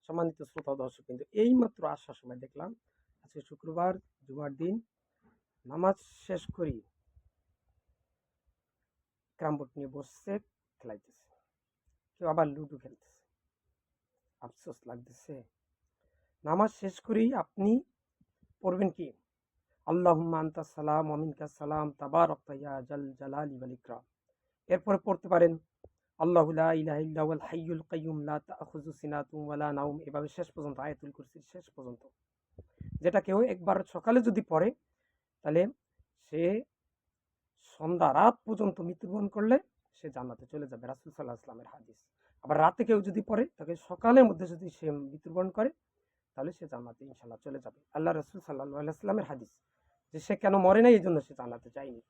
সম্মানিত শ্রোতা দর্শক, কিন্তু এইমাত্র আসার সময় দেখলাম আজকে শুক্রবার, জুমার দিন, নামাজ শেষ করি ক্যারাম বোর্ড নিয়ে বসছে, খেলাইতেছে, কেউ আবার লুডো খেলতেছে। আফসোস লাগতেছে। নামাজ শেষ করেই আপনি পড়বেন কি, আল্লাহুম্মা আনতাস সালাম ওয়া মিনকাস সালাম তাবারাকতা ইয়া জাল জালালি ওয়াল ইকরাম। এরপরে পড়তে পারেন আল্লাহু লা ইলাহা ইল্লা হুয়াল হাইয়ুল কাইয়্যুম লা তাখুযু সিনাতুন ওয়ালা নাওম, এভাবে শেষ পর্যন্ত, আয়াতুল কুরসির শেষ পর্যন্ত। যেটা কেউ একবার সকালে যদি পড়ে, তাহলে সে সন্ধ্যা রাত পর্যন্ত মৃত্যুবরণ করলে সে জান্নাতে চলে যাবে, রাসূল সাল্লাল্লাহু আলাইহি ওয়াসাল্লামের হাদিস। আবার রাতে কেউ যদি পড়ে, তাকে সকালের মধ্যে যদি সে মৃত্যুবরণ করে, তাহলে সে জান্নাতে ইনশাআল্লাহ চলে যাবে। আল্লাহ রাসূল সাল্লাল্লাহু আলাইহি ওয়াসাল্লামের হাদিস, যে সে কেন মরে নাই, এই জন্য সে জান্নাতে যায়নি।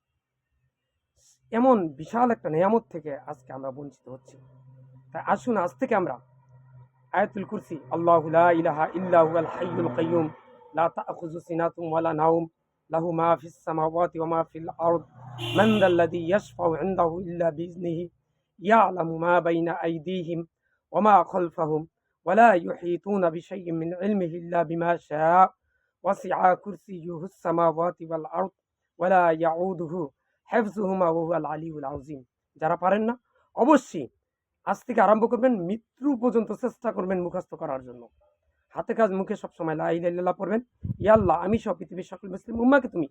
এমন বিশাল একটা নিয়ামত থেকে আজকে আমরা বঞ্চিত হচ্ছি। তাই আসুন আজ থেকে আমরা আয়াতুল কুরসি, আল্লাহু লা ইলাহা ইল্লা হুয়াল হাইয়ুল কাইয়্যুম লা তাখুযু সিনাতুন ওয়ালা নাওম লাহু মা ফিস সামাওয়াতি ওয়া মা ফিল আরদ মান যাল্লাযী ইয়াশফাউ ইনদাহু ইল্লা বিইজনিহি ইয়ালামু মা বাইনা আইদিহিম ওয়া মা খালফাহুম ওয়া লা ইউহীতুনা বিশাইইন মিন ইলমিহি ইল্লা বিমা শাআ ওয়াসি'a কুরসিয়্যুহুস সামাওয়াতি ওয়াল আরদ ওয়া লা ইয়াউদুহু হিফযুহুমা ওয়া হুয়াল আলিয়্যুল আযীম। যারা পারেন না, অবশ্যই আজ থেকে আরম্ভ করবেন, মৃত্যু পর্যন্ত চেষ্টা করবেন মুখস্থ করার জন্য। হাতে কাজ মুখে সবসময় লা ইলাহা ইল্লাল্লাহ পড়বেন। ইয়া আল্লাহ, আমি সহ পৃথিবীর সকল মুসলিম উম্মাহকে তুমি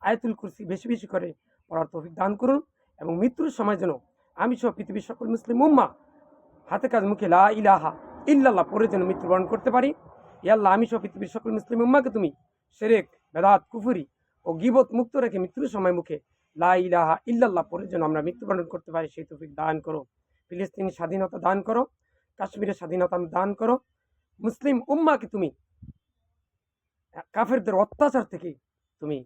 আয়াতুল কুরসি বেশি বেশি করে পড়ার তৌফিক দান করুন, এবং মৃত্যুর সময় যেন আমি সহ পৃথিবীর সকল মুসলিম উম্মাহ হাতে কাজ মুখে লা ইলাহা ইল্লাল্লাহ পড়ে যেন মৃত্যুবরণ করতে পারি। ইয়া আল্লাহ, আমি সহ পৃথিবীর সকল মুসলিম উম্মাহকে তুমি শিরক, বেদাত, কুফরি ও গীবত মুক্ত রেখে মৃত্যুর সময় মুখে লা ইলাহা ইল্লাল্লাহ পড়ে যেন আমরা মৃত্যুবরণ করতে পারি, সেই তৌফিক দান করো। ফিলিস্তিনের স্বাধীনতা দান করো, কাশ্মীরের স্বাধীনতা দান করো। মুসলিম উম্মাকে তুমি কাফেরদের অত্যাচার থেকে তুমি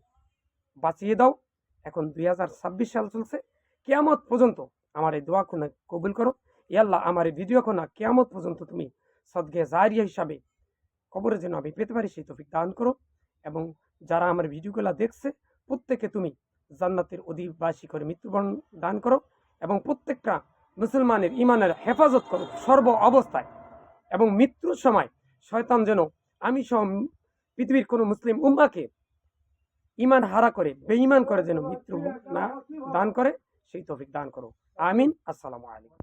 বাঁচিয়ে দাও। এখন 2026 সাল চলছে, কিয়ামত পর্যন্ত আমার এই দোয়া খুনা কবুল করো। ইয়া আল্লাহ, আমার এই ভিডিও খুনা কিয়ামত পর্যন্ত তুমি সদকে জারিয়া হিসাবে কবরে যেন আমি পেতে পারি, সেই তৌফিক দান করো। এবং যারা আমার ভিডিওগুলো দেখছে, প্রত্যেকে তুমি জান্নাতের অধিবাসী করে মৃত্যুবরণ দান করো, এবং প্রত্যেকটা মুসলমানের ইমানের হেফাজত করো সর্ব অবস্থায়। এবং মৃত্যুর সময় শয়তান যেন আমি সহ পৃথিবীর কোনো মুসলিম উম্মাকে ইমান হারা করে, বেঈমান করে যেন মৃত্যু না দান করে, সেই তৌফিক দান করো। আমিন। আসসালামু আলাইকুম।